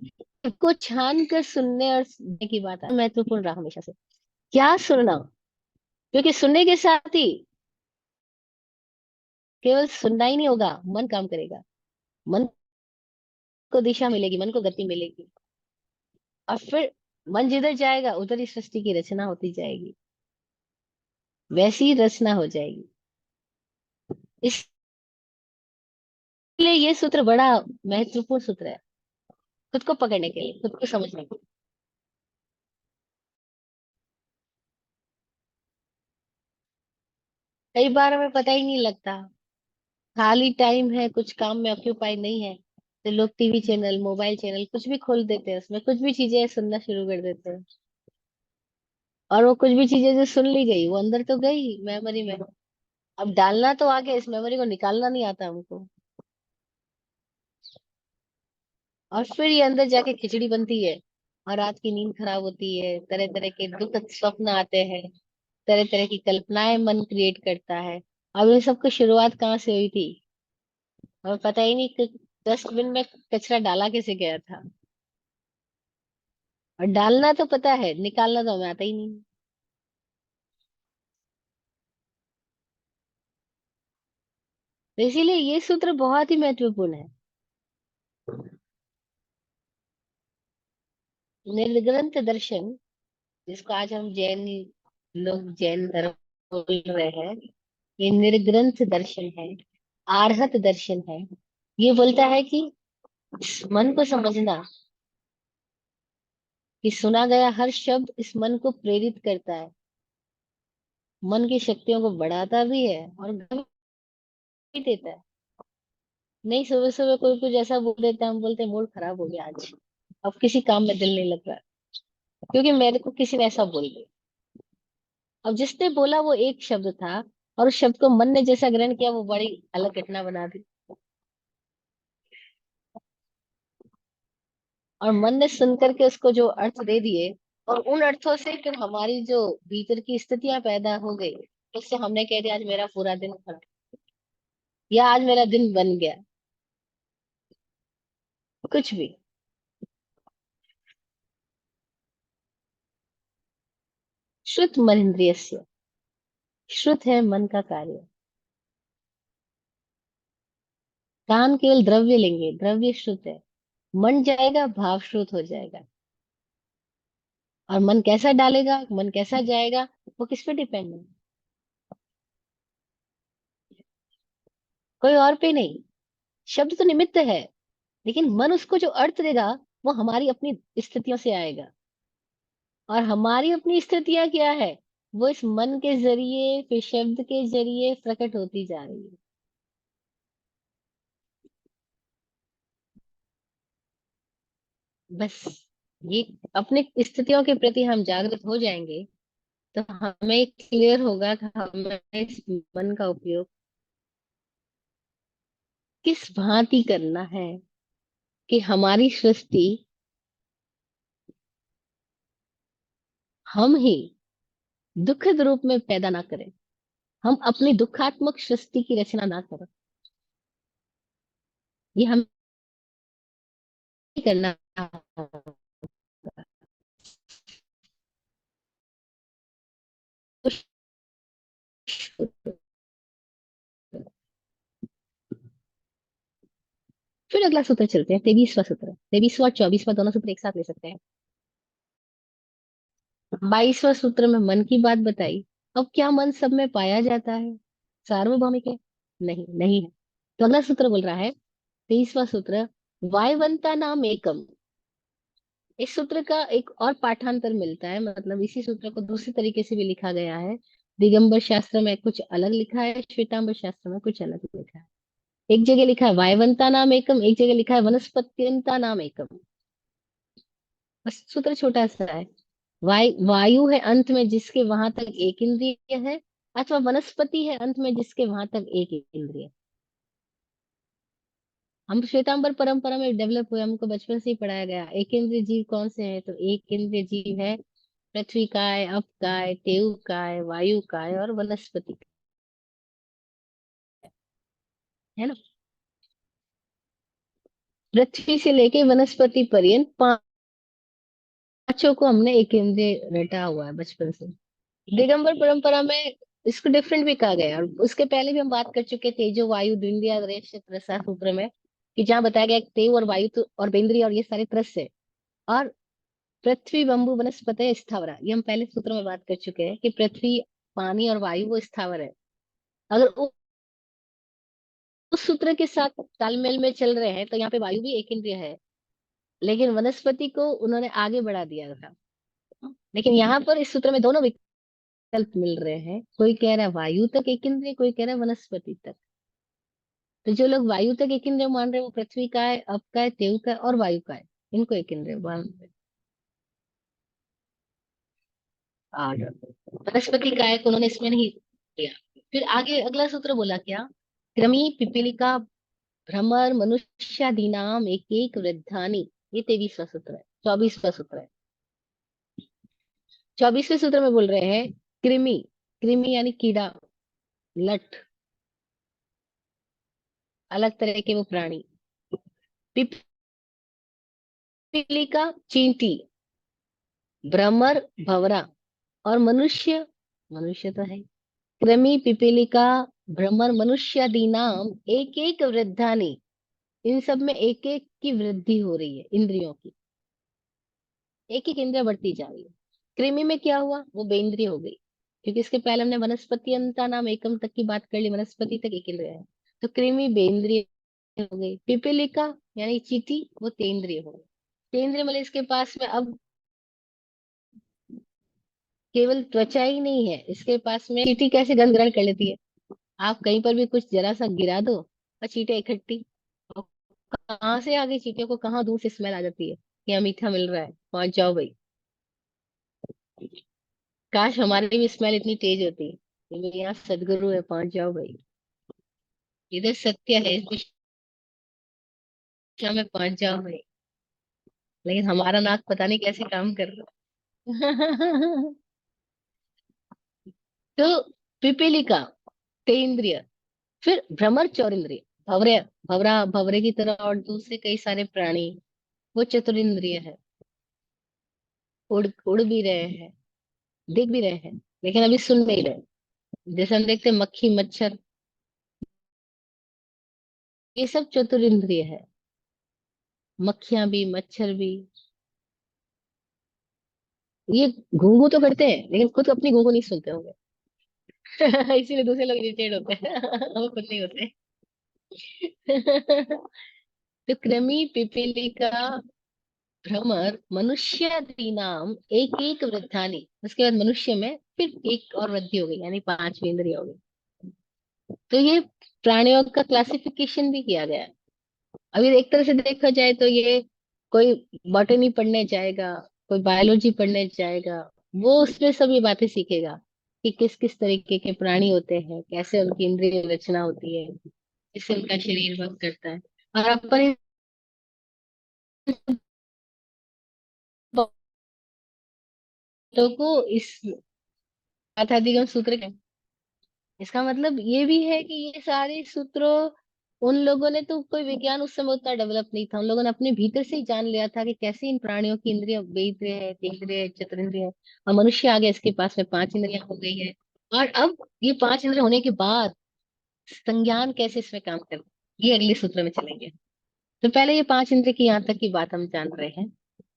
को छान कर सुनने और सुनने की बात आती है, महत्वपूर्ण रहा हमेशा से। क्या सुनना? क्योंकि सुनने के साथ ही केवल सुनना ही नहीं होगा, मन काम करेगा। मन को दिशा मिलेगी, मन को गति मिलेगी। और फिर मन जिधर जाएगा उधर ही सृष्टि की रचना होती जाएगी, वैसी ही रचना हो जाएगी। इसलिए ये सूत्र बड़ा महत्वपूर्ण सूत्र है, खुद को पकड़ने के लिए, खुद को समझने के लिए। कई बार हमें पता ही नहीं लगता, खाली टाइम है, कुछ काम में ऑक्यूपाई नहीं है, तो लोग टीवी चैनल, मोबाइल चैनल कुछ भी खोल देते हैं, उसमें कुछ भी चीजें सुनना शुरू कर देते हैं। और वो कुछ भी चीजें जो सुन ली गई वो अंदर तो गई मेमोरी में। अब डालना तो आ गया, इस मेमोरी को निकालना नहीं आता हमको। और फिर ये अंदर जाके खिचड़ी बनती है, और रात की नींद खराब होती है, तरह तरह के दुखद स्वप्न आते हैं, तरह तरह की कल्पनाएं मन क्रिएट करता है। अब इन सबकी शुरुआत कहाँ से हुई थी, हमें पता ही नहीं कि डस्टबिन में कचरा डाला कैसे गया था। और डालना तो पता है, निकालना तो हमें आता ही नहीं। तो इसीलिए ये सूत्र बहुत ही महत्वपूर्ण है। निर्ग्रंथ दर्शन, जिसको आज हम जैन लोग जैन धर्म बोल रहे हैं, ये निर्ग्रंथ दर्शन है, आर्हत दर्शन है। ये बोलता है कि मन को समझना, कि सुना गया हर शब्द इस मन को प्रेरित करता है, मन की शक्तियों को बढ़ाता भी है और गम भी देता है। नहीं, सुबह सुबह कोई कुछ ऐसा बोल देता है, हम बोलते हैं मूड खराब हो गया आज, अब किसी काम में दिल नहीं लग रहा, क्योंकि मेरे को किसी ने ऐसा बोल दिया। अब जिसने बोला वो एक शब्द था, और उस शब्द को मन ने जैसा ग्रहण किया वो बड़ी अलग घटना बना दी। और मन ने सुन करके उसको जो अर्थ दे दिए, और उन अर्थों से फिर हमारी जो भीतर की स्थितियां पैदा हो गई, उससे हमने कह दिया आज मेरा पूरा दिन खराब, या आज मेरा दिन बन गया, कुछ भी। श्रुत मनिंद्रियस्य, श्रुत है मन का कार्य। कान केवल द्रव्य लेंगे, द्रव्य श्रुत है। मन जाएगा, भाव श्रुत हो जाएगा। और मन कैसा डालेगा, मन कैसा जाएगा, वो किस पे डिपेंड है? कोई और पे नहीं। शब्द तो निमित्त है, लेकिन मन उसको जो अर्थ देगा वो हमारी अपनी स्थितियों से आएगा। और हमारी अपनी स्थितियां क्या है, वो इस मन के जरिए, फिर शब्द के जरिए प्रकट होती जा रही है। बस ये अपने स्थितियों के प्रति हम जागृत हो जाएंगे, तो हमें क्लियर होगा कि हमें इस मन का उपयोग किस भांति करना है, कि हमारी सृष्टि हम ही दुखद रूप में पैदा ना करें, हम अपनी दुखात्मक सृष्टि की रचना ना करें। ये हमें करना होगा। फिर अगला सूत्र चलते हैं, 23वां सूत्र। 23वां और 24वां दोनों सूत्र एक साथ ले सकते हैं। 22वां सूत्र में मन की बात बताई। अब क्या मन सब में पाया जाता है, सार्वभौमिक है? नहीं, नहीं है। तो अगला सूत्र बोल रहा है, 23वां सूत्र, वायवंता नाम एकम। इस सूत्र का एक और पाठांतर मिलता है, मतलब इसी सूत्र को दूसरी तरीके से भी लिखा गया है। दिगंबर शास्त्र में कुछ अलग लिखा है, श्वेतांबर शास्त्र में कुछ अलग लिखा है। एक जगह लिखा है वायवंता नाम एकम, एक जगह लिखा है वनस्पत्यंता नाम एकम। बस सूत्र छोटा सा है। वायु है अंत में जिसके वहां तक एक इंद्रिय है, अथवा वनस्पति है अंत में जिसके वहां तक एक इंद्रिय है। हम श्वेतांबर परंपरा में डेवलप हुए, हमको बचपन से ही पढ़ाया गया एक इंद्रिय जीव कौन से हैं, तो एक इंद्रिय जीव है पृथ्वी काय, अप काय, तेयु काय, वायु काय और वनस्पति काय, है ना। पृथ्वी से लेके वनस्पति पर्यंत पांचों को हमने एक इंद्रिय रटा हुआ है बचपन से। दिगंबर परंपरा में इसको डिफरेंट भी कहा गया है, और उसके पहले भी हम बात कर चुके थे जो वायु द्विंद्रिय रेश त्रसा सूत्र में, कि जहाँ बताया गया कि तेव और वायु तो और बेंद्रिय और ये सारे त्रस है। और पृथ्वी बंबु वनस्पति स्थावर, ये हम पहले सूत्र में बात कर चुके हैं कि पृथ्वी, पानी और वायु वो स्थावर है। अगर उस सूत्र के साथ तालमेल में चल रहे हैं तो यहाँ पे वायु भी एक इंद्रिय है, लेकिन वनस्पति को उन्होंने आगे बढ़ा दिया था। लेकिन यहाँ पर इस सूत्र में दोनों विकल्प मिल रहे हैं, कोई कह रहा है वायु तक एक इंद्रिय, कोई कह रहा है वनस्पति तक। तो जो लोग वायु तक एक इंद्रिय मान रहे हैं वो पृथ्वी का है, अप का है, तेयु का है और वायु का है, इनको एक इंद्रिय मान रहे हैं। और वनस्पति काय को उन्होंने इसमें नहीं दिया। फिर आगे अगला सूत्र बोला क्या, क्रमी पिपीलिका भ्रमर मनुष्यादीनाम एक एक वृद्धानी, ये 23वां सूत्र है। 24वां सूत्र है। 24वें सूत्र में बोल रहे हैं कृमि, कृमि यानी कीड़ा, लट, अलग तरह के वो प्राणी, पिपीलिका चींटी, भ्रमर भंवरा और मनुष्य, मनुष्य तो है, कृमि पिपीलिका भ्रमर मनुष्यादि नाम एक एक वृद्धानी, इन सब में एक एक की वृद्धि हो रही है इंद्रियों की, एक एक इंद्रिय बढ़ती जा रही है। कृमि में क्या हुआ, वो बेंद्रिय हो गई, क्योंकि इसके पहले हमने वनस्पति अंता नाम एकम तक की बात कर ली, वनस्पति तक एक इंद्रिय है। तो कृमि बेंद्रिय हो गई, पिपीलिका यानी चींटी वो तेंद्रिय हो गई। तेंद्रिय मतलब इसके पास में अब केवल त्वचा ही नहीं है, इसके पास में चींटी कैसे गंध ग्रहण कर लेती है, आप कहीं पर भी कुछ जरा सा गिरा दो और चींटियां इकट्ठी, और कहाँ से आ गई चींटियों को, कहाँ दूर से स्मेल आ जाती है कि यहाँ मीठा मिल रहा है, पहुंच जाओ भाई। काश हमारी भी स्मेल इतनी तेज होती कि भाई यहाँ सदगुरु है, पहुंच जाओ भाई, इधर सत्य है, इस दिशा में पहुंच जाओ भाई। लेकिन हमारा नाक पता नहीं कैसे काम कर रहा। तो पिपीलिका तेंद्रिय, फिर भ्रमर चौरिंद्रिय, भवरे, भवरा भवरे की तरह और दूसरे कई सारे प्राणी वो चतुरिंद्रिय है, उड़ उड़ भी रहे हैं, दिख भी रहे हैं, लेकिन अभी सुन नहीं रहे। जैसे हम देखते हैं मक्खी मच्छर, ये सब चतुरिंद्रिय है, मक्खियां भी मच्छर भी। ये घूंघू तो करते हैं लेकिन खुद अपनी घूंघू नहीं सुनते होंगे। इसीलिए दूसरे लोग इरिटेट होते हैं। वो खुद नहीं होते। तो कृमि पिपीलिका भ्रमर मनुष्यादि नाम एक एक वृद्धानी, उसके बाद मनुष्य में फिर एक और वृद्धि हो गई, यानी पांचवी इंद्रिय हो गई। तो ये प्राणियों का क्लासिफिकेशन भी किया गया है। अभी एक तरह से देखा जाए तो ये, कोई बॉटनी पढ़ने जाएगा, कोई बायोलॉजी पढ़ने जाएगा, वो उसमें सब ये बातें सीखेगा कि किस किस तरीके के प्राणी होते हैं, कैसे उनकी इंद्रिय रचना होती है, जिससे उनका शरीर वर्क करता है। और अपन इन बातों को इस आध्यात्मिक सूत्र के, इसका मतलब ये भी है कि ये सारे सूत्रों, उन लोगों ने तो कोई विज्ञान उस समय उतना डेवलप नहीं था, उन लोगों ने अपने भीतर से ही जान लिया था कि कैसे इन प्राणियों की इंद्रिय बेइंद्रिय है, तेंद्रिय है, चतुरिंद्रिय है, और मनुष्य आ गया इसके पास में पांच इंद्रियां हो गई है। और अब ये पांच इंद्रिय होने के बाद संज्ञान कैसे इसमें काम करता है, ये अगले सूत्र में चलेंगे। तो पहले ये पांच इंद्रिय की यहाँ तक की बात हम जान रहे हैं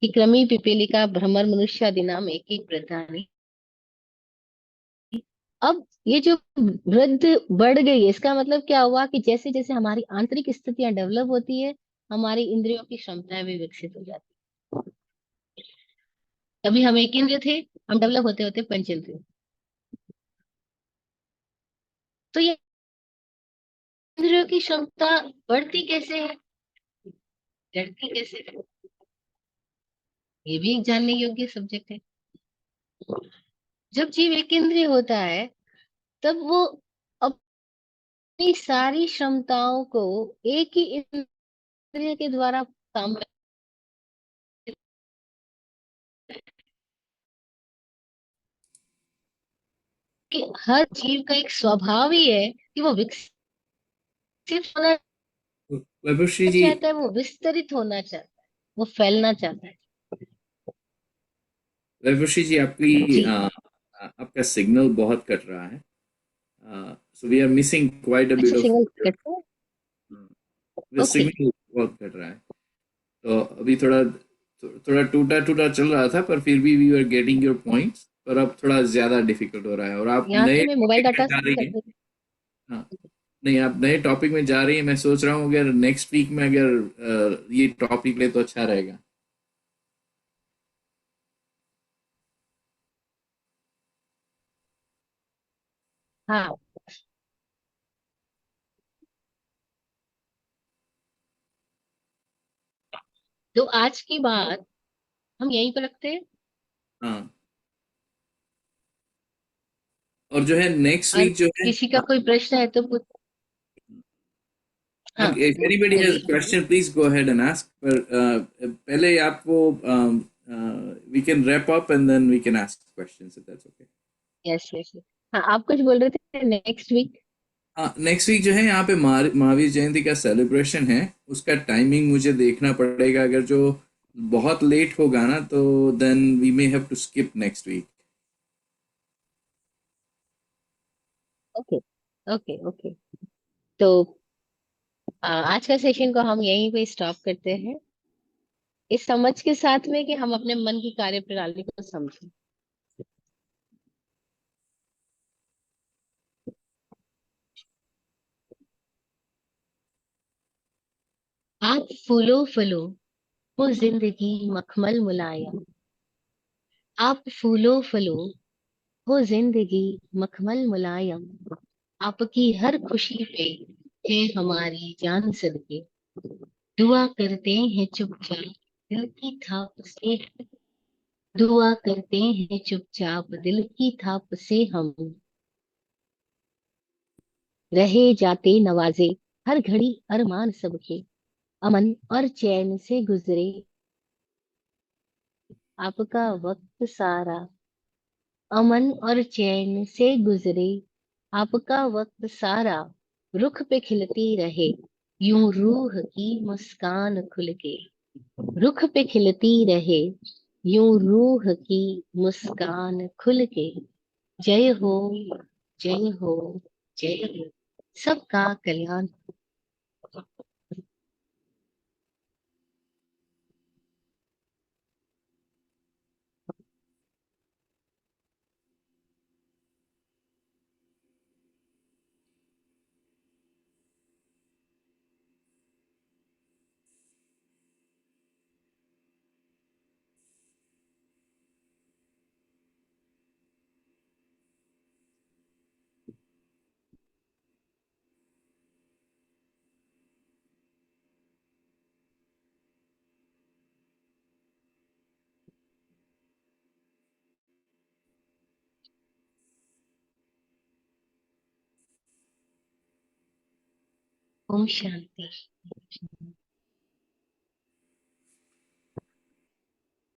कि क्रमी पिपीलिका भ्रमर मनुष्य आदि नाम एक एक वृद्धानी। अब ये जो वृद्ध बढ़ गई है, इसका मतलब क्या हुआ कि जैसे जैसे हमारी आंतरिक स्थितियां डेवलप होती है, हमारी इंद्रियों की क्षमताएं भी विकसित हो जाती अभी हम एक इंद्रिय थे, हम डेवलप होते होते पंचेंद्रिय। तो ये इंद्रियों की क्षमता बढ़ती कैसे है, घटती कैसे है, ये भी एक जानने योग्य सब्जेक्ट है। जब जीव एक इंद्रिय होता है, तब वो अपनी सारी क्षमताओं को एक ही इंद्रिय के द्वारा काम कर, कि हर जीव का एक स्वभाव ही है कि वो विकसित होना वैभवश्री जी, चाहता है, वो विस्तरित होना चाहता है, वो फैलना चाहता है। वैभवश्री जी आपकी जी। आपका सिग्नल बहुत कट रहा है, so we are missing quite a bit अच्छा, ऑफ सिंगल कट है। ओके। सिग्नल बहुत कट रहा है। तो अभी थोड़ा थोड़ा टूटा टूटा चल रहा था, पर फिर भी we are getting your points, पर अब थोड़ा ज्यादा डिफिकल्ट हो रहा है और आप यहाँ नए से मैं मोबाइल टॉपिक में डाटा जा से रही कर हैं। रही हाँ, नहीं, आप नए टॉपिक में जा रही हैं, मैं सोच रहा हूँ अगर नेक्स्ट वीक में अगर ये टॉपिक ले तो अच्छा रहेगा। हूँ। हाँ, तो आज की बात हम यहीं पर रखते हैं। हाँ, और जो है नेक्स्ट और वीक जो है, किसी का कोई प्रश्न है तो पूछ। हाँ, आप इफ एनीबॉडी हैज बोलिए। Question please go ahead and ask, पर पहले आपको we can wrap up and then we can ask questions if that's okay. Yes yes. हाँ, आप कुछ बोल रहे थे नेक्स्ट वीक। हाँ, नेक्स्ट वीक जो है यहाँ पे महावीर जयंती का सेलिब्रेशन है, उसका टाइमिंग मुझे देखना पड़ेगा, अगर जो बहुत लेट होगा ना तो then we may have to skip next week. Okay okay okay. तो आज का सेशन को हम यहीं पे स्टॉप करते हैं, इस समझ के साथ में कि हम अपने मन की कार्य प्रणाली को समझें। आप फूलो फलो हो जिंदगी मखमल मुलायम। आप फूलो फलो हो जिंदगी मखमल मुलायम। आपकी हर खुशी पे है हमारी जान सदके। दुआ करते हैं चुपचाप दिल की थाप से। दुआ करते हैं चुपचाप दिल की थाप से हम। रहे जाते नवाजे हर घड़ी अरमान सबके। अमन और चैन से गुजरे आपका वक्त सारा। अमन और चैन से गुजरे आपका वक्त सारा। रुख पे खिलती रहे यूं रूह की मुस्कान खुल के। रुख पे खिलती रहे यूं रूह की मुस्कान खुल के। जय हो, जय हो, जय हो। सबका कल्याण। ओम शांति।